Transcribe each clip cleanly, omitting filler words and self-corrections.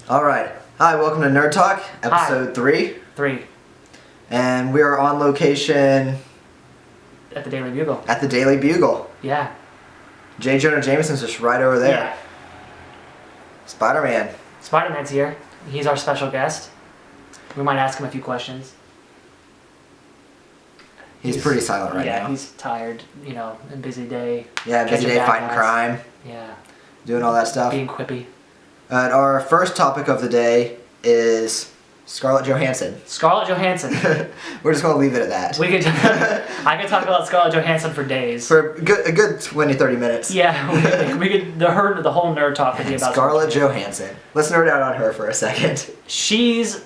All right. Hi, welcome to Nerd Talk, episode 3. 3. And we are on location At the Daily Bugle. at the Daily Bugle. Yeah. J. Jonah Jameson's just right over there. Yeah. Spider-Man. Spider-Man's here. He's our special guest. We might ask him a few questions. He's pretty silent right now. Yeah, he's tired, a busy day. Yeah, busy catching day bad fighting guys. crime, Yeah. doing all that stuff. Being quippy. Our first topic of the day is Scarlett Johansson. Scarlett Johansson. We're just going to leave it at that. I could talk about Scarlett Johansson for days. For a good 20, 30 minutes. Yeah, we could. The whole nerd talk could be about Scarlett Johansson. Let's nerd out on her for a second. She's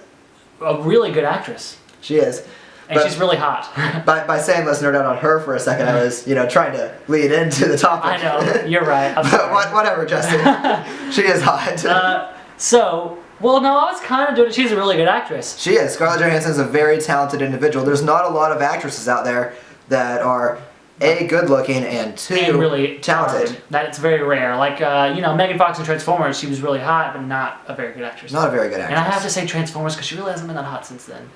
a really good actress. She is. And she's really hot. By saying let's nerd out on her for a second, I was, trying to lead into the topic. I know, you're right. I'm sorry. But whatever, Justin. She is hot. No, I was kind of doing it. She's a really good actress. She is. Scarlett Johansson is a very talented individual. There's not a lot of actresses out there that are A, good looking, and two, And really talented. That it's very rare. Like, Megan Fox in Transformers, she was really hot, but not a very good actress. Not a very good actress. And I have to say Transformers because she really hasn't been that hot since then.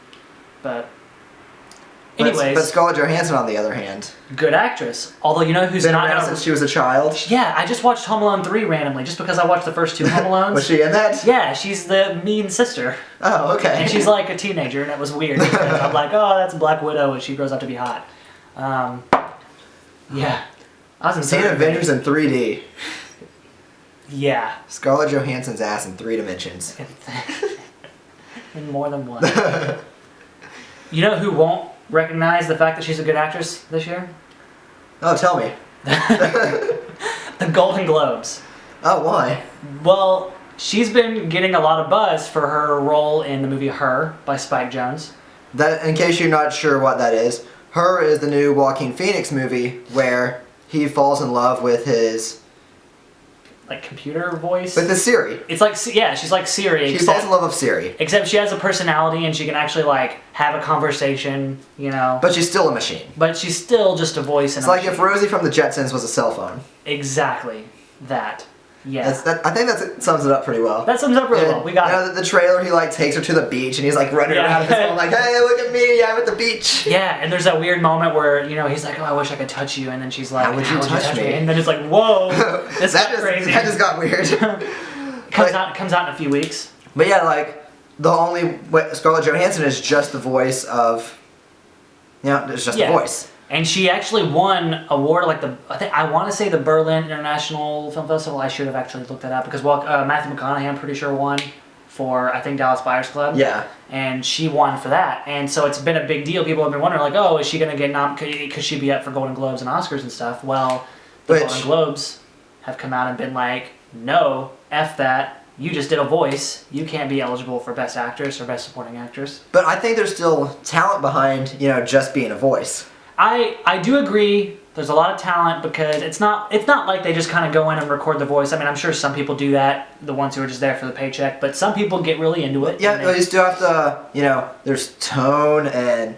Anyways. But Scarlett Johansson, on the other hand, good actress. Although, you know who's been not around since she was a child. Yeah, I just watched Home Alone 3 randomly, just because I watched the first 2 Home Alones. Was she in that? Yeah, she's the mean sister. Oh, okay. And she's like a teenager, and it was weird. Because I'm like, oh, that's Black Widow, and she grows up to be hot. Yeah. I was in Seeing Avengers in 3D. Yeah. Scarlett Johansson's ass in 3 dimensions. In more than one. You know who won't recognize the fact that she's a good actress this year? Oh, tell me. The Golden Globes. Oh, why? Well, she's been getting a lot of buzz for her role in the movie Her by Spike Jonze. That, in case you're not sure what that is, Her is the new Joaquin Phoenix movie where he falls in love with his... Like computer voice? With his Siri. It's like, yeah, she's like Siri. He falls in love with Siri. Except she has a personality and she can actually have a conversation, But she's still a machine. But she's still just a voice. It's like if Rosie from the Jetsons was a cell phone. Exactly. That. Yeah. I think that sums it up pretty well. That sums it up really well. We got it. The trailer, he takes her to the beach and he's running around with his phone hey, look at me, I'm at the beach. Yeah, and there's that weird moment where, he's like, oh, I wish I could touch you, and then she's like, how would you touch me? And then it's like, whoa, this is crazy. That just got weird. comes out in a few weeks. But yeah, the only Scarlett Johansson is just the voice of, it's just the voice. And she actually won award I want to say the Berlin International Film Festival. I should have actually looked that up because Matthew McConaughey, I'm pretty sure, won for I think Dallas Buyers Club. Yeah. And she won for that, and so it's been a big deal. People have been wondering oh, is she gonna get could she be up for Golden Globes and Oscars and stuff? Well, the Golden Globes have come out and been like, no, F that. You just did a voice. You can't be eligible for Best Actress or Best Supporting Actress. But I think there's still talent behind just being a voice. I do agree. There's a lot of talent because it's not like they just kind of go in and record the voice. I mean, I'm sure some people do that, the ones who are just there for the paycheck, but some people get really into it. Yeah, you still have to, there's tone and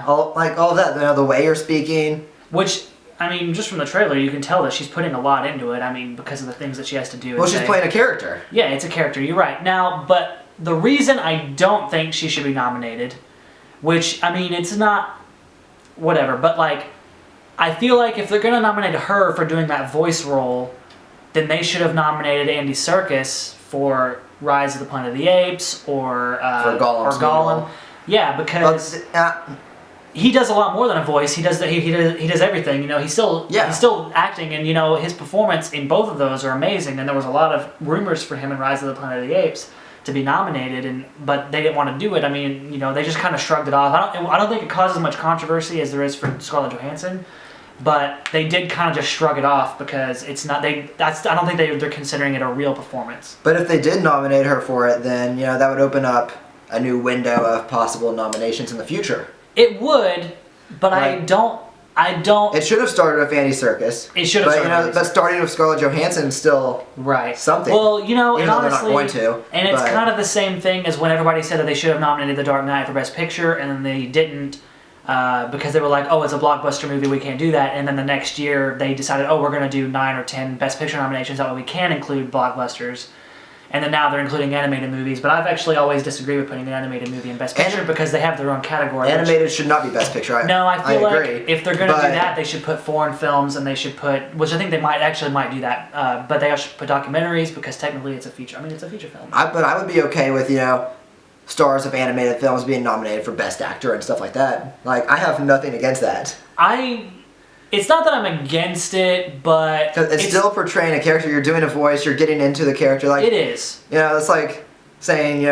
all of that, the way you're speaking. Which, I mean, just from the trailer, you can tell that she's putting a lot into it. I mean, because of the things that she has to do. Well, she's playing a character. Yeah, it's a character. You're right. Now, but the reason I don't think she should be nominated, which, I mean, it's not whatever, but I feel like if they're going to nominate her for doing that voice role, then they should have nominated Andy Serkis for Rise of the Planet of the Apes or Gollum. Yeah, because he does a lot more than a voice. He does he does everything. He's still acting, and his performance in both of those are amazing. And there was a lot of rumors for him in Rise of the Planet of the Apes to be nominated, but they didn't want to do it. I mean, they just kind of shrugged it off. I don't think it causes as much controversy as there is for Scarlett Johansson. But they did kind of just shrug it off because it's not. I don't think they're considering it a real performance. But if they did nominate her for it, then that would open up a new window of possible nominations in the future. It would, but I don't. It should have started with Andy Serkis. It should have started. But starting with Scarlett Johansson is still something. Well, and honestly, they're not going to. And it's kind of the same thing as when everybody said that they should have nominated The Dark Knight for Best Picture, and then they didn't. Because they were like, oh, it's a blockbuster movie, we can't do that. And then the next year, they decided, oh, we're going to do 9 or 10 Best Picture nominations, that way we can include blockbusters. And then now they're including animated movies, but I've actually always disagreed with putting an animated movie in Best Picture because they have their own category. Animated should not be Best Picture. I feel like agree, if they're going to do that, they should put foreign films, and they should put, which I think they might do that, but they should put documentaries because technically it's a feeture. I mean, it's a feature film. But I would be okay with, stars of animated films being nominated for Best Actor and stuff like that. Like, I have nothing against that. It's not that I'm against it, but it's still portraying a character. You're doing a voice. You're getting into the character. Like it is. It's like saying,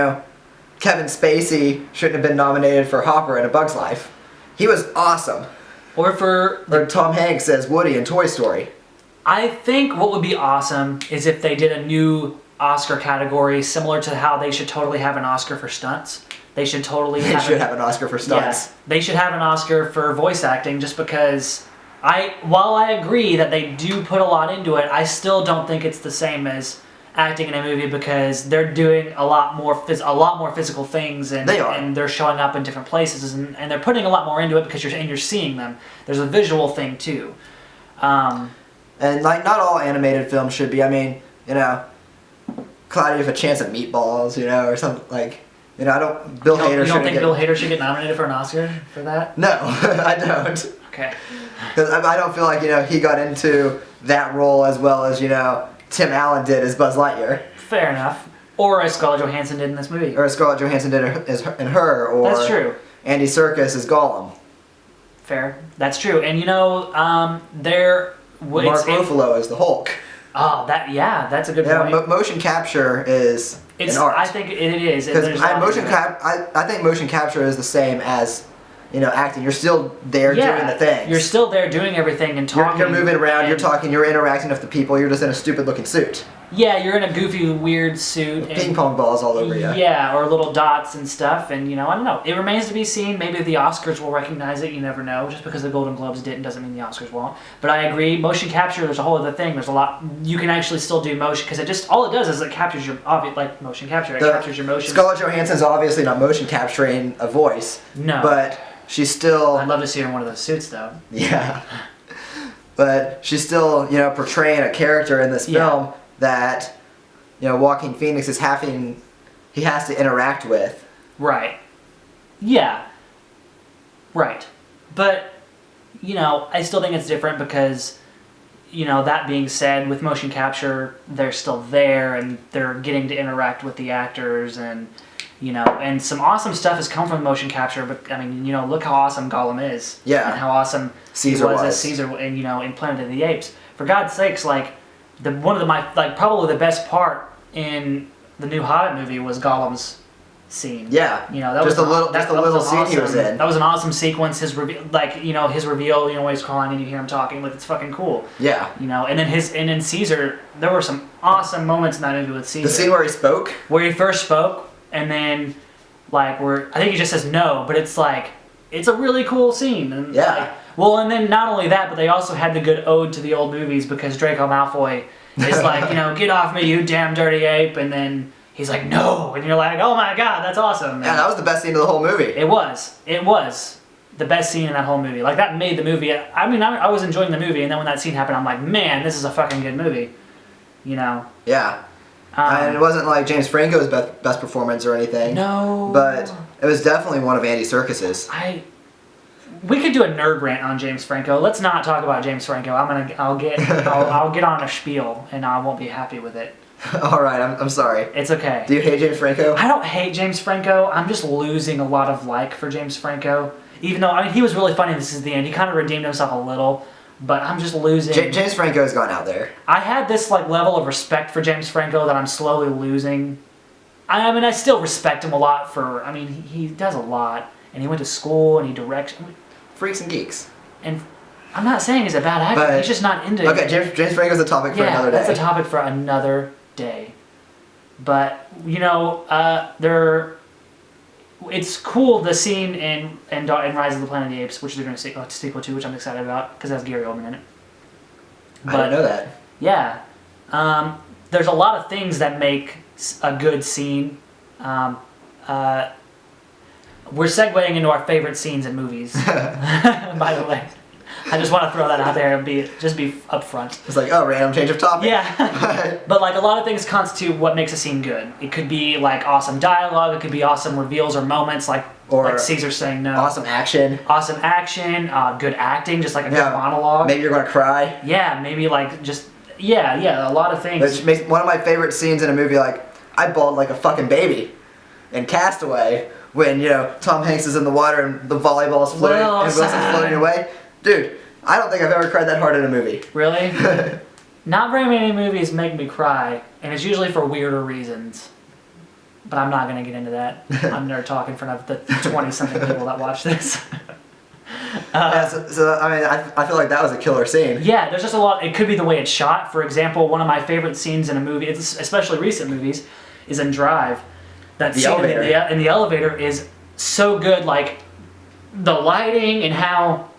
Kevin Spacey shouldn't have been nominated for Hopper in A Bug's Life. He was awesome. Or Tom Hanks as Woody in Toy Story. I think what would be awesome is if they did a new Oscar category similar to how they should totally have an Oscar for stunts. They should totally have an Oscar for stunts. Yeah, they should have an Oscar for voice acting just because while I agree that they do put a lot into it, I still don't think it's the same as acting in a movie because they're doing a lot more physical things and they're showing up in different places and they're putting a lot more into it because you're seeing them. There's a visual thing too. And like not all animated films should be. I mean, Cloudy with a Chance of Meatballs, or something like. I don't. Bill Hader. You don't think Bill Hader should get nominated for an Oscar for that? No, I don't. Okay. Because I don't feel like he got into that role as well as Tim Allen did as Buzz Lightyear. Fair enough. Or as Scarlett Johansson did in this movie. Or as Scarlett Johansson did in Her. Or that's true. Andy Serkis as Gollum. Fair. That's true. And Mark Ruffalo as the Hulk. Oh, that's a good point. Yeah, motion capture is an art. I think it is. Because I think motion capture is the same as acting. You're still there doing the things. You're still there doing everything and talking. You're moving around, you're talking, you're interacting with the people, you're just in a stupid looking suit. Yeah, you're in a goofy, weird suit. Ping pong balls all over you. Yeah, or little dots and stuff, and I don't know. It remains to be seen. Maybe the Oscars will recognize it, you never know. Just because the Golden Globes didn't doesn't mean the Oscars won't. But I agree, motion capture, there's a whole other thing. There's a lot, you can actually still do motion, because all it does is it captures your, motion capture, it captures your motion. Scarlett Johansson's obviously not motion capturing a voice. No. But she's still... I'd love to see her in one of those suits, though. Yeah. But she's still, portraying a character in this film that... Joaquin Phoenix is he has to interact with. Right. Yeah. Right. But, I still think it's different because, that being said, with motion capture, they're still there and they're getting to interact with the actors and, and some awesome stuff has come from motion capture, but, I mean, look how awesome Gollum is. Yeah. And how awesome Caesar was as Caesar and, in Planet of the Apes. For God's sakes, probably the best part in the new Hobbit movie was Gollum's scene. Yeah. That just was a little scene he was in. That was an awesome sequence. His reveal, when he's crawling and you hear him talking, it's fucking cool. Yeah. And then Caesar, there were some awesome moments in that movie with Caesar. The scene where he spoke? Where he first spoke, and then, I think he just says no, but it's a really cool scene. And yeah. And then not only that, but they also had the good ode to the old movies because Draco Malfoy is get off me, you damn dirty ape, and then he's like, no, and you're like, oh my god, that's awesome. Yeah, that was the best scene of the whole movie. It was the best scene in that whole movie. That made the movie. I mean, I was enjoying the movie, and then when that scene happened, I'm like, man, this is a fucking good movie. Yeah. And it wasn't like James Franco's best performance or anything. No. But it was definitely one of Andy Serkis's. We could do a nerd rant on James Franco. Let's not talk about James Franco. I'll get on a spiel and I won't be happy with it. All right, I'm sorry. It's okay. Do you hate James Franco? I don't hate James Franco. I'm just losing a lot of for James Franco. Even though he was really funny. This is the end. He kind of redeemed himself a little, but I'm just losing. James Franco's gone out there. I had this level of respect for James Franco that I'm slowly losing. I still respect him a lot for. He does a lot. And he went to school and he directs. Freaks and Geeks. And I'm not saying he's a bad actor. But, he's just not into it. Okay, James Franco's a topic for another day. Yeah, that's a topic for another day. But, it's cool, the scene in Rise of the Planet of the Apes, which they're going to sequel to, which I'm excited about, because it has Gary Oldman in it. But, I didn't know that. Yeah. There's a lot of things that make a good scene. We're segueing into our favorite scenes in movies, by the way. I just want to throw that out there and be upfront. It's like, oh, random change of topic. Yeah. But like a lot of things constitute what makes a scene good. It could be like awesome dialogue. It could be awesome reveals or moments like Caesar saying no. Awesome action. Awesome action. Good acting, just like a good monologue. Maybe you're gonna cry. Yeah. Maybe like just a lot of things. Which makes one of my favorite scenes in a movie. Like I bawled like a fucking baby in Castaway when Tom Hanks is in the water and the volleyball's floating and Wilson's floating away. Dude, I don't think I've ever cried that hard in a movie. Really? Not very many movies make me cry, and it's usually for weirder reasons. But I'm not going to get into that. I'm never talking in front of the 20-something people that watch this. So I mean, I feel like that was a killer scene. Yeah, there's just a lot. It could be the way it's shot. For example, one of my favorite scenes in a movie, especially recent movies, is in Drive. That The scene elevator. in the elevator is so good. Like the lighting and how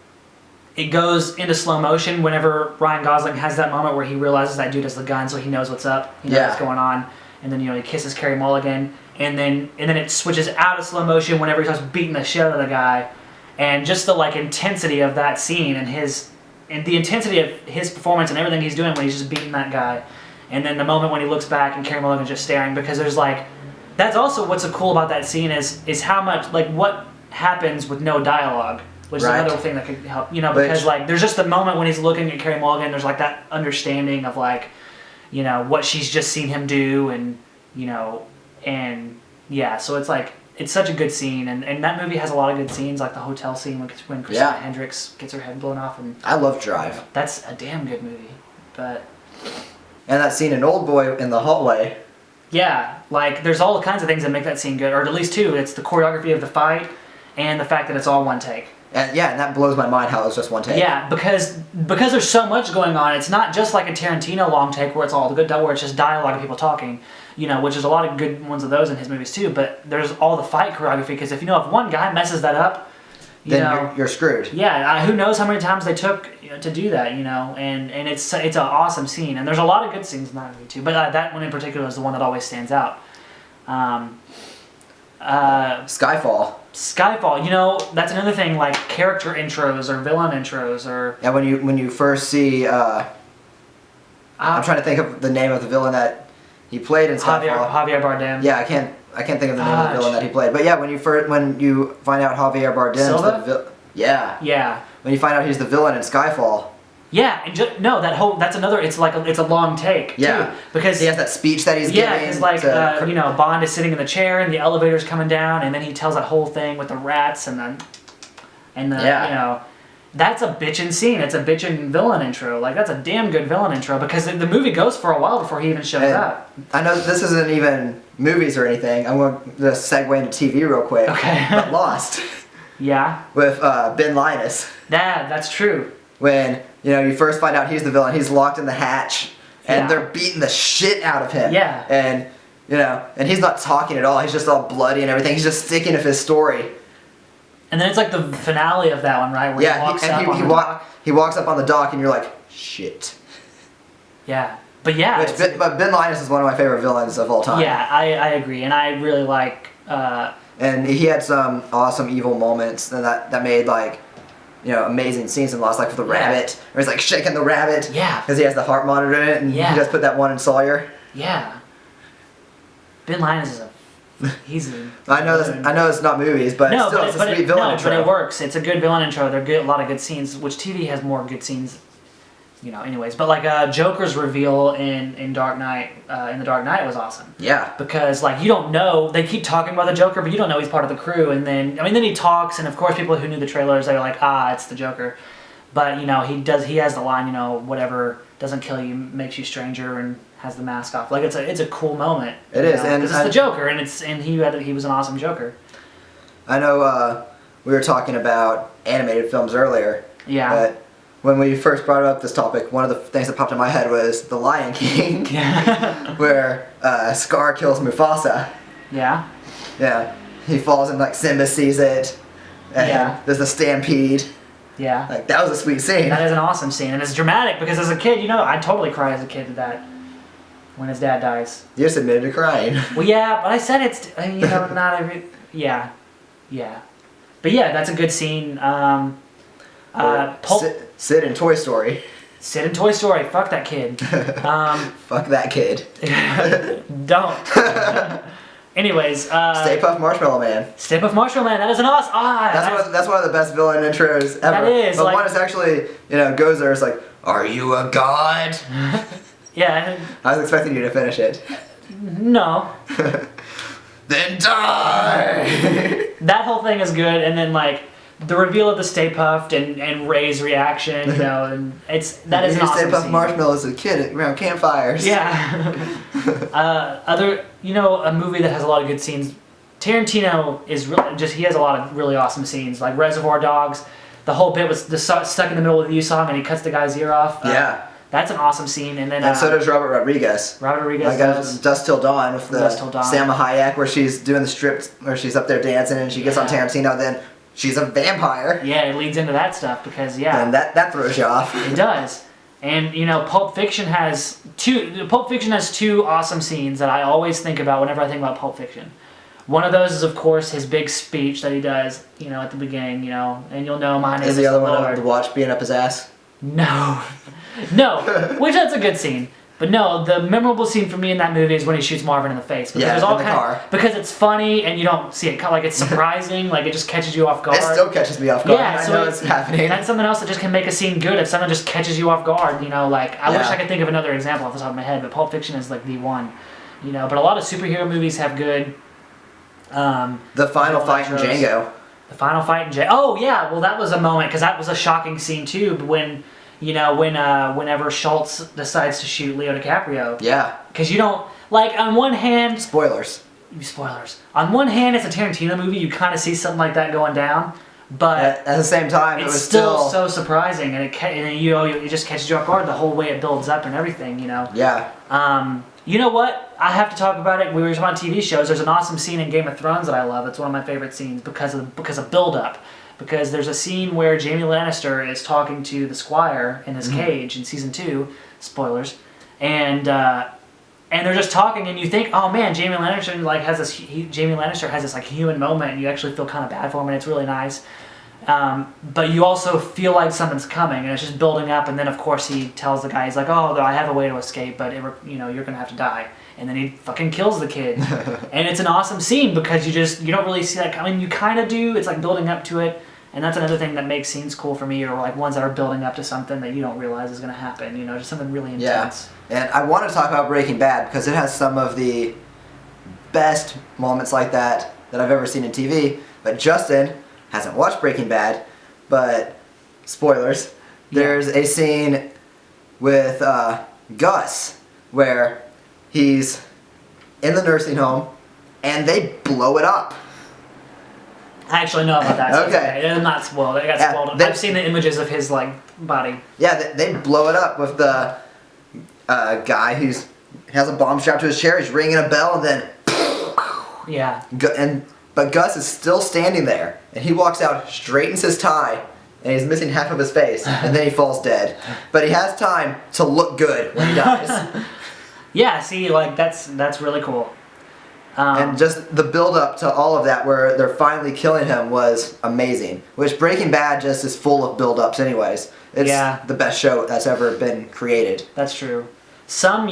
it goes into slow motion whenever Ryan Gosling has that moment where he realizes that dude has the gun, so he knows what's up. He knows what's going on. And then he kisses Carey Mulligan, and then it switches out of slow motion whenever he starts beating the shit out of the guy, and just the like intensity of that scene and the intensity of his performance and everything he's doing when he's just beating that guy, and then the moment when he looks back and Carey Mulligan's just staring, because there's like that's also what's so cool about that scene is how much like what happens with no dialogue, which is another thing that could help because like there's just the moment when he's looking at Carey Mulligan, there's like that understanding of like what she's just seen him do, and so it's like it's such a good scene, and that movie has a lot of good scenes, like the hotel scene when Christina Hendricks gets her head blown off, and I love Drive. That's a damn good movie. But and that scene in Old Boy in the hallway. Yeah, like there's all kinds of things that make that scene good, or at least two. It's the choreography of the fight and the fact that it's all one take. And and that blows my mind how it was just one take. Yeah, because there's so much going on. It's not just like a Tarantino long take where it's all good, where it's just dialogue and people talking, which is a lot of good ones of those in his movies too. But there's all the fight choreography, because if one guy messes that up, then you're screwed. Yeah, who knows how many times they took to do that, and it's an awesome scene, and there's a lot of good scenes in that movie too. But that one in particular is the one that always stands out. Skyfall. Skyfall, that's another thing, like character intros or villain intros or... Yeah, when you first see, I'm trying to think of the name of the villain that he played in Skyfall. Javier Bardem. Yeah, I can't think of the name of the villain that he played. But yeah, when you find out Javier Bardem's the villain... Yeah. When you find out he's the villain in Skyfall... Yeah, and that's another. It's like it's a long take. Yeah, too, because he has that speech that he's giving. Yeah, because like Bond is sitting in the chair and the elevator's coming down, and then he tells that whole thing with the rats and the that's a bitchin' scene. It's a bitchin' villain intro. Like that's a damn good villain intro, because the movie goes for a while before he even shows up. I know this isn't even movies or anything. I'm going to segue into TV real quick. Okay. But Lost. Yeah. With Ben Linus. That's true. When you first find out he's the villain, he's locked in the hatch, and they're beating the shit out of him. Yeah. And and he's not talking at all. He's just all bloody and everything. He's just sticking to his story. And then it's like the finale of that one, right? Where he walks up on the dock, and you're like, shit. Yeah. But yeah. But Ben Linus is one of my favorite villains of all time. Yeah, I agree, and I really like. And he had some awesome evil moments that made like. Amazing scenes in Lost, like for the rabbit, where he's like shaking the rabbit. Yeah. Because he has the heart monitor in it, and he just put that one in Sawyer. Yeah. Ben Linus is I know it's not movies, but it's a sweet villain intro. But it works. It's a good villain intro. They're a lot of good scenes, which TV has more good scenes. Anyways, but like Joker's reveal in Dark Knight, in The Dark Knight was awesome. Yeah. Because like you don't know, they keep talking about the Joker, but you don't know he's part of the crew, and then he talks, and of course people who knew the trailers, they're like, it's the Joker, but he has the line, whatever doesn't kill you makes you stranger, and has the mask off. Like it's a cool moment. It is, and it's the Joker, and he was an awesome Joker. I know we were talking about animated films earlier. Yeah. But when we first brought up this topic, one of the things that popped in my head was The Lion King, where Scar kills Mufasa. Yeah. Yeah. He falls and like Simba sees it, and there's the stampede. Yeah. Like that was a sweet scene. That is an awesome scene, and it's dramatic because as a kid, I totally cry as a kid to that when his dad dies. You just admitted to crying. Well, yeah, but I said it's not every yeah. But yeah, that's a good scene. Sid in Toy Story. Sid in Toy Story. Fuck that kid. Fuck that kid. Don't. Anyways, Stay Puft Marshmallow Man. Stay Puft Marshmallow Man. That is an awesome. That's one of the best villain intros ever. That is. But one is actually, goes there. It's like, are you a god? Yeah. I was expecting you to finish it. No. Then die. That whole thing is good, and then like the reveal of the Stay Puft and Ray's reaction, and that is an awesome Stay Puft scene. Marshmallow as a kid around campfires. Yeah. A movie that has a lot of good scenes. Tarantino is he has a lot of really awesome scenes, like Reservoir Dogs. The whole bit was stuck in the middle of the U song, and he cuts the guy's ear off. That's an awesome scene, and then so does Robert Rodriguez. Robert Rodriguez like does Dust Till Dawn with the Salma Hayek, where she's doing the strip, where she's up there dancing, and she gets on Tarantino. Then she's a vampire. Yeah, it leads into that stuff because and that throws you off. It does, and Pulp Fiction has two awesome scenes that I always think about whenever I think about Pulp Fiction. One of those is, of course, his big speech that he does, at the beginning, and you'll know mine is the other one the watch being up his ass? No, which that's a good scene. But no, the memorable scene for me in that movie is when he shoots Marvin in the face. Because there's all because it's funny and you don't see it. Like, it's surprising. Like, it just catches you off guard. It still catches me off guard. Yeah, I know it's happening. That's something else that just can make a scene good. If someone just catches you off guard, I wish I could think of another example off the top of my head, but Pulp Fiction is like the one. But a lot of superhero movies have good. The final fight in Django. The final fight in Django. Oh yeah, well that was a moment because that was a shocking scene too. When whenever Schultz decides to shoot Leo DiCaprio. Yeah. Because you don't on one hand. Spoilers. On one hand, it's a Tarantino movie. You kind of see something like that going down, but at the same time, it was still so surprising, and it just catches you off guard the whole way it builds up and everything. Yeah. You know what? I have to talk about it. We were talking about TV shows. There's an awesome scene in Game of Thrones that I love. It's one of my favorite scenes because of build-up. Because there's a scene where Jaime Lannister is talking to the Squire in his cage in season 2. Spoilers. And they're just talking, and you think, oh man, Jaime Lannister has this like human moment, and you actually feel kind of bad for him, and it's really nice. But you also feel like something's coming, and it's just building up, and then of course he tells the guy, he's like, oh, I have a way to escape, but you're gonna have to die. And then he fucking kills the kid. And it's an awesome scene because you don't really see that coming. You kind of do. It's like building up to it. And that's another thing that makes scenes cool for me, or like ones that are building up to something that you don't realize is going to happen. Just something really intense. Yeah. And I want to talk about Breaking Bad because it has some of the best moments like that I've ever seen in TV. But Justin hasn't watched Breaking Bad, but spoilers. Yeah. There's a scene with Gus where he's in the nursing home and they blow it up. I actually know about that. Okay. I'm not spoiled. I got spoiled. I've seen the images of his body. Yeah, they blow it up with the guy who's has a bomb strapped to his chair. He's ringing a bell, and then yeah. But Gus is still standing there, and he walks out, straightens his tie, and he's missing half of his face, and then he falls dead. But he has time to look good when he dies. Yeah. See, that's really cool. And just the build-up to all of that, where they're finally killing him, was amazing. Which Breaking Bad just is full of build-ups anyways. It's the best show that's ever been created. That's true. Some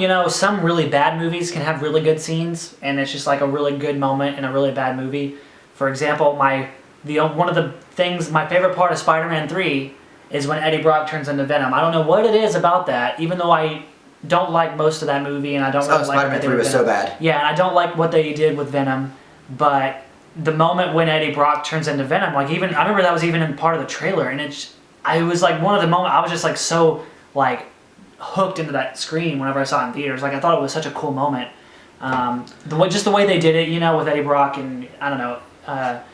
really bad movies can have really good scenes, and it's just like a really good moment in a really bad movie. For example, my favorite part of Spider-Man 3 is when Eddie Brock turns into Venom. I don't know what it is about that, even though I don't like most of that movie, and I don't really like Spider-Man 3 was so bad. Yeah, and I don't like what they did with Venom, but the moment when Eddie Brock turns into Venom, I remember that was even in part of the trailer, and it was like one of the moments I was just so hooked into that screen whenever I saw it in theaters. I thought it was such a cool moment. Just the way they did it, with Eddie Brock and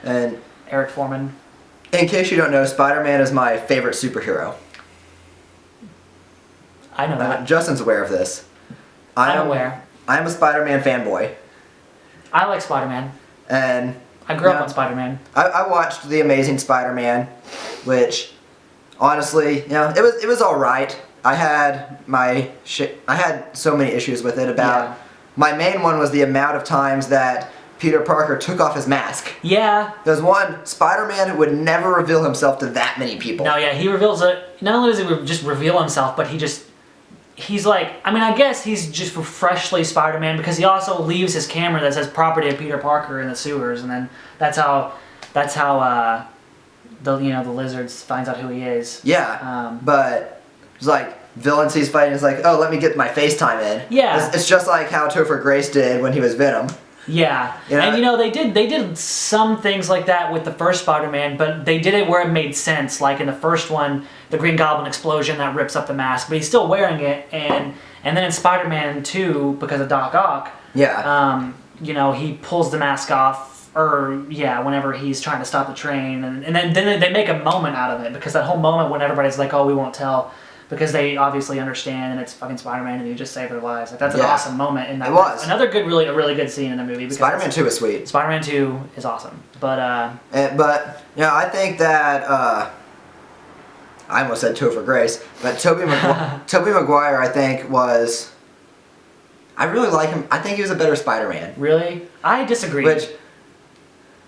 and Eric Foreman. In case you don't know, Spider-Man is my favorite superhero. I know that. Justin's aware of this. I'm aware. I am a Spider-Man fanboy. I like Spider-Man. And I grew up on Spider-Man. I watched The Amazing Spider-Man, which honestly, it was all right. I had so many issues with it. My main one was the amount of times that Peter Parker took off his mask. Yeah. There's one, Spider-Man would never reveal himself to that many people. No, yeah, he reveals it. Not only does he just reveal himself, but he's like, I mean, I guess he's just freshly Spider-Man because he also leaves his camera that says property of Peter Parker in the sewers, and then that's how the lizard finds out who he is. Yeah, but it's like villains he's fighting is like, oh, let me get my FaceTime in. Yeah. It's just like how Topher Grace did when he was Venom. Yeah, You know? And they did some things like that with the first Spider-Man, but they did it where it made sense. Like in the first one, the Green Goblin explosion that rips up the mask, but he's still wearing it. And then in Spider-Man 2, because of Doc Ock, Yeah. he pulls the mask off, whenever he's trying to stop the train, and then they make a moment out of it because that whole moment when everybody's like, oh, we won't tell. Because they obviously understand, and it's fucking Spider-Man, and you just save their lives. Like that's an awesome moment. And it was another a really good scene in the movie. Spider-Man 2 is sweet. Spider-Man 2 is awesome, but I think that I almost said Topher Grace, but Tobey Maguire, I think was. I really like him. I think he was a better Spider-Man. Really, I disagree.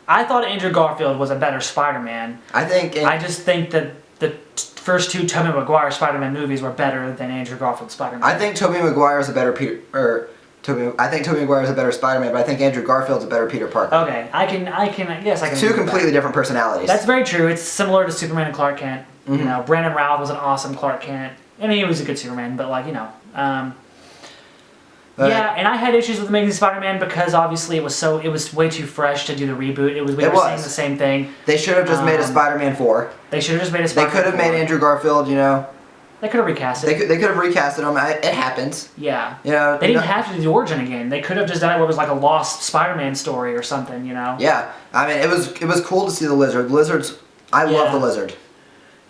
I thought Andrew Garfield was a better Spider-Man. I just think that the first two Tobey Maguire Spider-Man movies were better than Andrew Garfield's Spider-Man. I think Tobey Maguire is a better I think Tobey Maguire is a better Spider-Man, but I think Andrew Garfield's a better Peter Parker. Okay, I can. Two completely different personalities. That's very true. It's similar to Superman and Clark Kent. Mm-hmm. Brandon Routh was an awesome Clark Kent. I mean, he was a good Superman, but and I had issues with Amazing Spider-Man because obviously it was way too fresh to do the reboot. We were saying the same thing. They should have just made a Spider-Man 4. They should have just made a Spider-Man 4. They could have made Andrew Garfield, They could have recast it. They could have recasted him. It happens. Yeah. They didn't have to do the origin again. They could have just done it where it was like a lost Spider-Man story or something, Yeah. I mean, it was cool to see the Lizard. I love the Lizard.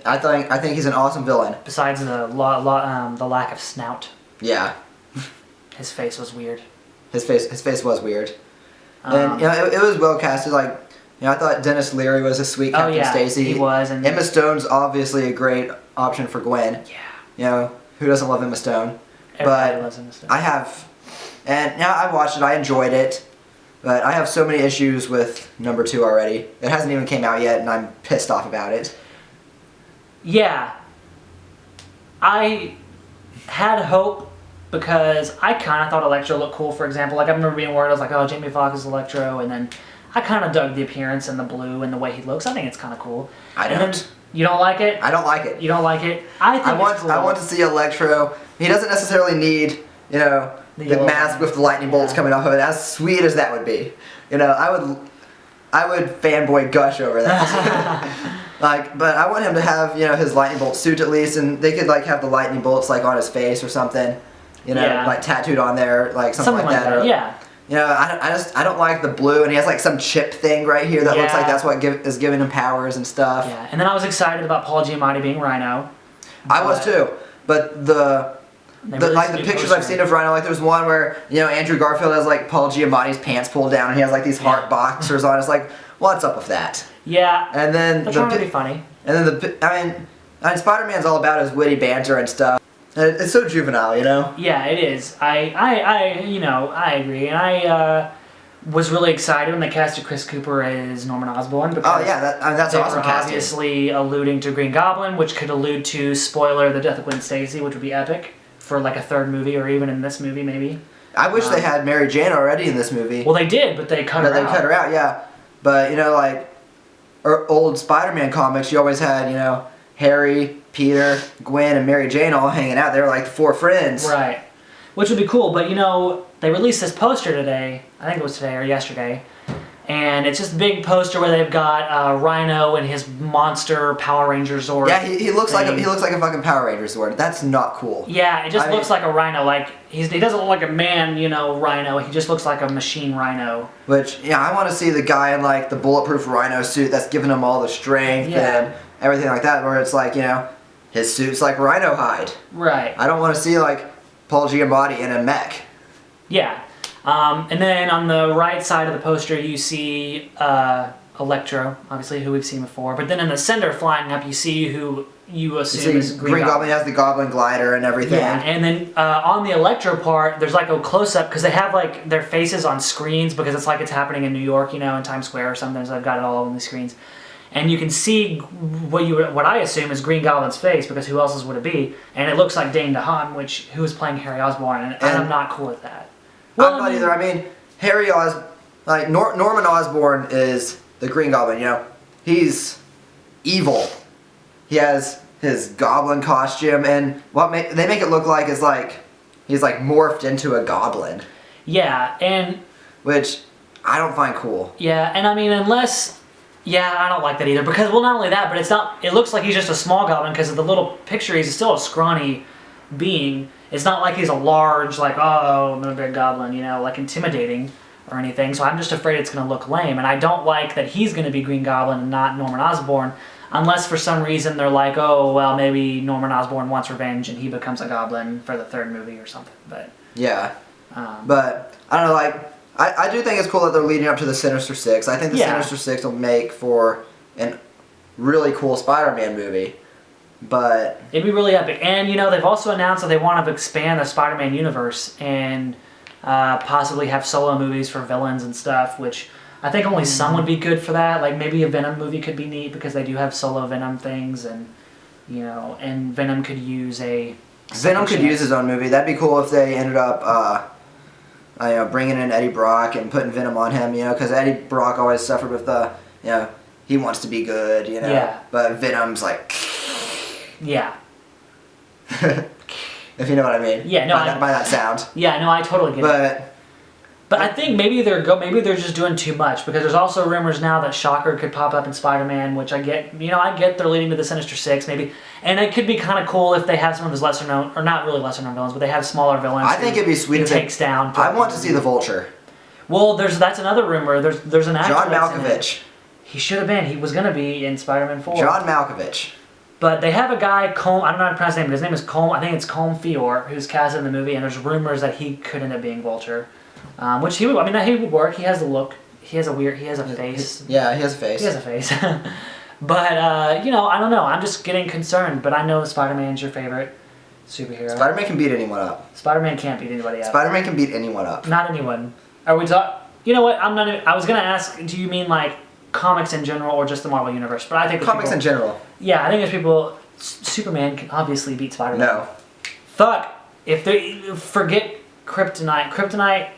I think he's an awesome villain. Besides the lack of snout. Yeah. His face was weird. His face was weird. And it was well casted. Like, I thought Dennis Leary was a sweet Captain Stacy. He was. And Emma Stone's obviously a great option for Gwen. Yeah. Who doesn't love Emma Stone? Everybody loves Emma Stone. I have, and I watched it. I enjoyed it, but I have so many issues with number 2 already. It hasn't even came out yet, and I'm pissed off about it. Yeah. I had hope. Because I kind of thought Electro looked cool, for example. Like, I remember being worried. I was like, oh, Jamie Foxx is Electro. And then I kind of dug the appearance and the blue and the way he looks. I think it's kind of cool. I don't. You don't like it? I don't like it. You don't like it? I want to see Electro. He doesn't necessarily need, the mask with the lightning bolts coming off of it. As sweet as that would be. I would fanboy gush over that. But I want him to have, his lightning bolt suit at least. And they could, have the lightning bolts, on his face or something. Tattooed on there, something like that. Or, yeah. I don't like the blue, and he has some chip thing right here that looks like that's what is giving him powers and stuff. Yeah, and then I was excited about Paul Giamatti being Rhino. I was too, but the pictures I've seen of Rhino, there's one where Andrew Garfield has Paul Giamatti's pants pulled down, and he has these heart boxers on. It's what's up with that? Yeah. And then they're trying to be funny. And then Spider-Man's all about his witty banter and stuff. It's so juvenile, Yeah, it is. I agree, and I was really excited when they casted Chris Cooper as Norman Osborn. Because that's awesome casting. Obviously alluding to Green Goblin, which could allude to spoiler the death of Gwen Stacy, which would be epic for a third movie or even in this movie maybe. I wish they had Mary Jane already in this movie. Well, they did, but they cut her out. They cut her out, yeah. But old Spider-Man comics, you always had Harry, Peter, Gwen, and Mary Jane all hanging out. They were 4 friends. Right. Which would be cool, but they released this poster today, I think it was today or yesterday, and it's just a big poster where they've got Rhino and his monster Power Ranger Zord. Yeah, he looks like a fucking Power Ranger Zord. That's not cool. Yeah, it just looks like a Rhino. He doesn't look like a man, Rhino. He just looks like a machine Rhino. Which, I want to see the guy in the bulletproof Rhino suit that's giving him all the strength and everything like that, where it's his suit's Rhino hide. Right. I don't want to see Paul Giamatti in a mech. Yeah. And then on the right side of the poster you see Electro, obviously, who we've seen before. But then in the center flying up you see who you You assume see, is Green Green Goblin. Goblin has the Goblin glider and everything. Yeah, and then on the Electro part, there's like a close up because they have like their faces on screens because it's like it's happening in New York, in Times Square or something. So I've got it all on the screens, and you can see what I assume is Green Goblin's face because who else's would it be? And it looks like Dane DeHaan, who is playing Harry Osborn, and I'm not cool with that. Well, I'm not either. I mean, Norman Osborn is the Green Goblin. He's evil. He has his goblin costume, and they make it look like is like he's like morphed into a goblin. Yeah, and which I don't find cool. Yeah, and I mean I don't like that either because not only that, but it's not. It looks like he's just a small goblin because of the little picture. He's still a scrawny being. It's not like he's a large I'm a big goblin, like intimidating or anything. So I'm just afraid it's going to look lame, and I don't like that he's going to be Green Goblin and not Norman Osborn. Unless for some reason they're like, oh, well, maybe Norman Osborn wants revenge and he becomes a goblin for the third movie or something. But yeah. But, I don't know, I do think it's cool that they're leading up to the Sinister Six. I think the Sinister Six will make for a really cool Spider-Man movie. But it'd be really epic. And, they've also announced that they want to expand the Spider-Man universe and possibly have solo movies for villains and stuff, which I think only some would be good for that. Like maybe a Venom movie could be neat because they do have solo Venom things, and and Venom could use his own movie. That'd be cool if they ended up bringing in Eddie Brock and putting Venom on him. Because Eddie Brock always suffered with he wants to be good. Yeah. But Venom's like. Yeah. If you know what I mean. Yeah. No. By that sound. Yeah. No. I totally get it. But I think maybe they're just doing too much because there's also rumors now that Shocker could pop up in Spider-Man, which I get. I get they're leading to the Sinister Six maybe, and it could be kind of cool if they have some of those lesser known or not really lesser known villains, but they have smaller villains. I think it'd be sweet if it takes down. I want to see the Vulture. Well, that's another rumor. There's an actor. John Malkovich. He should have been. He was gonna be in Spider-Man 4. John Malkovich. But they have a guy, Colm, I don't know how to pronounce his name, but his name is Colm, I think it's Colm Feore, who's cast in the movie, and there's rumors that he could end up being Vulture. Which he would work. He has the look. He has a face. Yeah, he has a face. He has a face. But, I don't know. I'm just getting concerned, but I know Spider-Man's your favorite superhero. Spider-Man can beat anyone up. Spider-Man can't beat anybody up. Spider-Man can beat anyone up. Not anyone. Are we You know what? I was going to ask, do you mean comics in general or just the Marvel Universe? But I think comics in general. Yeah, I think there's people. Superman can obviously beat Spider-Man. No. Fuck. If they forget Kryptonite,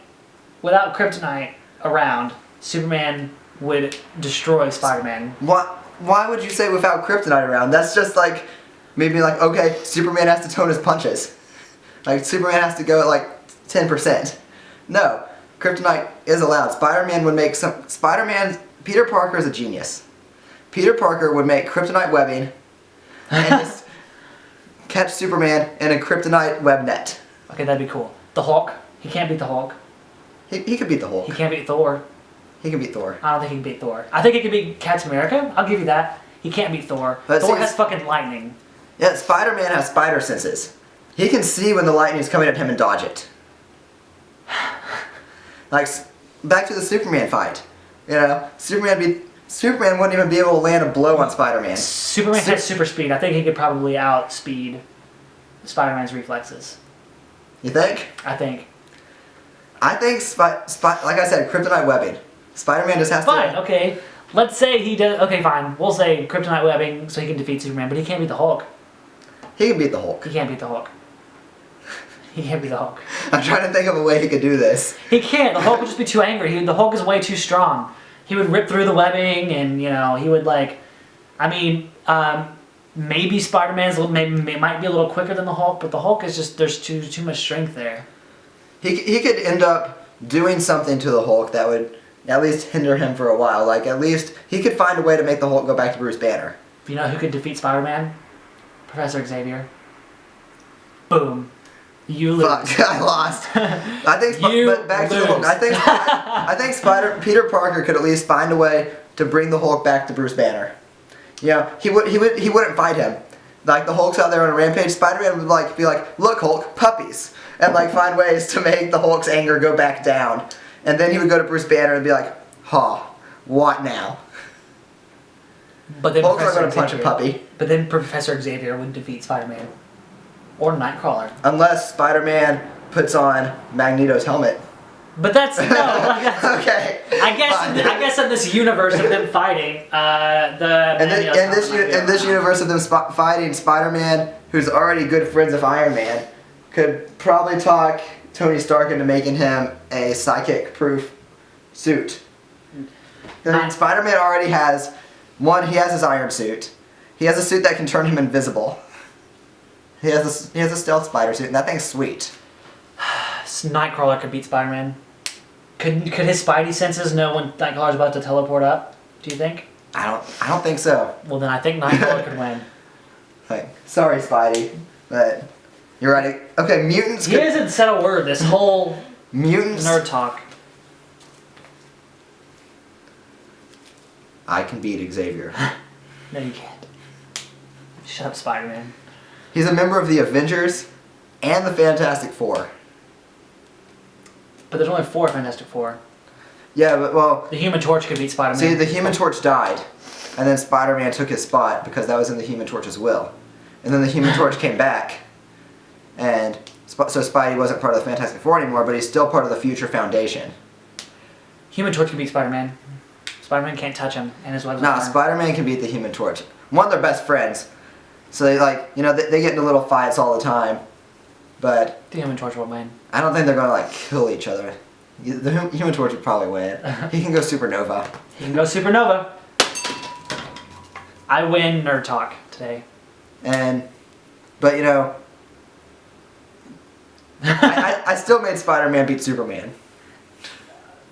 without Kryptonite around, Superman would destroy Spider-Man. Why would you say without Kryptonite around? That's just maybe okay, Superman has to tone his punches. Superman has to go at 10%. No, Kryptonite is allowed. Peter Parker is a genius. Peter Parker would make Kryptonite webbing and just catch Superman in a Kryptonite web net. Okay, that'd be cool. The Hulk. He can't beat the Hulk. He could beat the Hulk. He can't beat Thor. He can beat Thor. I don't think he can beat Thor. I think he can beat Captain America. I'll give you that. He can't beat Thor. But Thor has fucking lightning. Yeah, Spider-Man has spider senses. He can see when the lightning is coming at him and dodge it. Back to the Superman fight. Superman wouldn't even be able to land a blow on Spider-Man. Superman has super speed. I think he could probably outspeed Spider-Man's reflexes. You think? I think. like I said, Kryptonite webbing. Spider-Man just has to... Fine, okay. Let's say he does... Okay, fine. We'll say Kryptonite webbing so he can defeat Superman, but he can't beat the Hulk. He can beat the Hulk. He can't beat the Hulk. He can't beat the Hulk. I'm trying to think of a way he could do this. He can't. The Hulk would just be too angry. The Hulk is way too strong. He would rip through the webbing, and he would maybe Spider-Man's might be a little quicker than the Hulk, but the Hulk is just there's too much strength there. He could end up doing something to the Hulk that would at least hinder him for a while. At least he could find a way to make the Hulk go back to Bruce Banner. You know who could defeat Spider-Man? Professor Xavier. Boom. You lose. Fuck, I lost. I think, but back to the Hulk. I think Peter Parker could at least find a way to bring the Hulk back to Bruce Banner. He wouldn't fight him. The Hulk's out there on a rampage. Spider-Man would be like, look, Hulk, puppies, and find ways to make the Hulk's anger go back down. And then he would go to Bruce Banner and be like, what now? But then Hulk's not Professor going to punch a Xavier- puppy. But then Professor Xavier would defeat Spider-Man. Or Nightcrawler. Unless Spider-Man puts on Magneto's helmet. But that's no. Like that's, Okay. I guess in this universe of them fighting, In this universe of them fighting, Spider-Man, who's already good friends of Iron Man, could probably talk Tony Stark into making him a psychic-proof suit. I mean, Spider-Man already has one. He has his iron suit. He has a suit that can turn him invisible. He has a stealth spider suit, and that thing's sweet. Nightcrawler could beat Spider-Man. Could his Spidey senses know when Nightcrawler's about to teleport up? Do you think? I don't think so. Well, then I think Nightcrawler could win. Like, sorry, Spidey, but you're right. Okay, mutants. He hasn't said a word this whole Mutants. nerd talk. I can beat Xavier. No, you can't. Shut up, Spider-Man. He's a member of the Avengers and the Fantastic Four. But there's only 4 Fantastic Four. Yeah, but well, The Human Torch could beat Spider-Man. see, the Human Torch died, and then Spider-Man took his spot because that was in the Human Torch's will. And then the Human Torch came back, and so Spidey wasn't part of the Fantastic Four anymore, but he's still part of the Future Foundation. Human Torch could beat Spider-Man. Spider-Man can't touch him, and his web's Nah, not burned. Spider-Man can beat the Human Torch. One, they're best friends, so they they get into little fights all the time, but The Human Torch will win. I don't think they're gonna kill each other. The Human Torch would probably win. He can go supernova. He can go supernova. I win nerd talk today. But I still made Spider-Man beat Superman.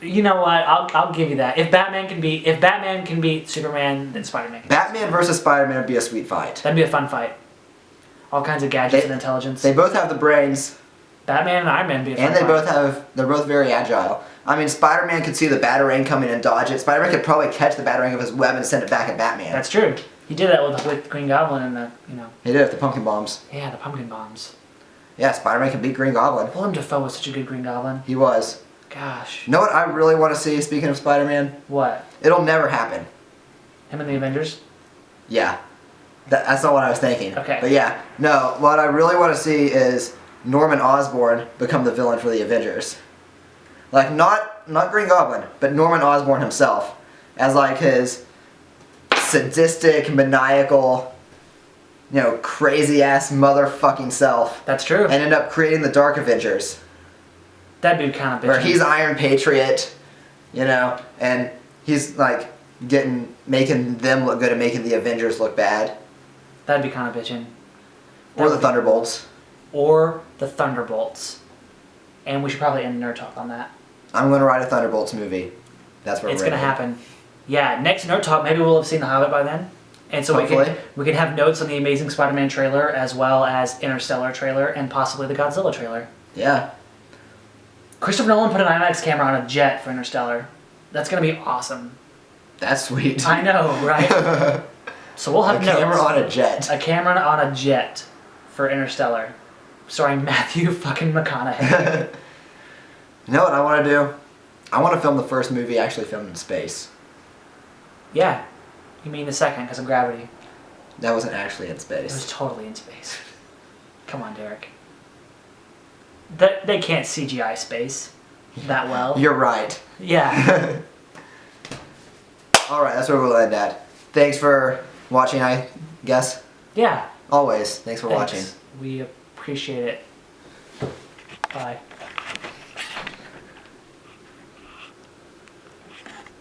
You know what? I'll give you that. If Batman can beat Superman, then Spider-Man can. Batman versus Spider-Man would be a sweet fight. That'd be a fun fight. All kinds of gadgets and intelligence. They both have the brains, Batman and Iron Man would be a fun and fight. they're both very agile. I mean, Spider-Man could see the Batarang coming and dodge it. Spider-Man could probably catch the Batarang of his web and send it back at Batman. That's true. He did that with Green Goblin and the He did it with the pumpkin bombs. Yeah, the pumpkin bombs. Yeah, Spider-Man can beat Green Goblin. Willem Dafoe was such a good Green Goblin. He was. Gosh. You know what I really want to see, speaking of Spider-Man? What? It'll never happen. Him and the Avengers? Yeah. That's not what I was thinking. Okay. But yeah, no, what I really want to see is Norman Osborn become the villain for the Avengers. Like, not Green Goblin, but Norman Osborn himself. As like his sadistic, maniacal, crazy-ass motherfucking self. That's true. And end up creating the Dark Avengers. That'd be kind of bitchy. Where he's Iron Patriot, and he's like making them look good and making the Avengers look bad. That'd be kind of bitching. Or the Thunderbolts. Or the Thunderbolts. And we should probably end Nerd Talk on that. I'm going to write a Thunderbolts movie. That's what It's we're going to happen. Yeah, next Nerd Talk, maybe we'll have seen The Hobbit by then. And so we can have notes on the Amazing Spider-Man trailer as well as Interstellar trailer and possibly the Godzilla trailer. Yeah. Christopher Nolan put an IMAX camera on a jet for Interstellar. That's going to be awesome. That's sweet. I know, right? So we'll have a camera notes. on a jet. A camera on a jet for Interstellar. Starring Matthew fucking McConaughey. You know what I want to do? I want to film the first movie actually filmed in space. Yeah. You mean the second because of gravity. That wasn't actually in It was space. totally in space. Come on, Derek. They can't CGI space that well. You're right. Yeah. Alright, that's where we'll end at. Thanks for watching, I guess. Yeah. Always. Thanks for Thanks. watching. We appreciate it. Bye.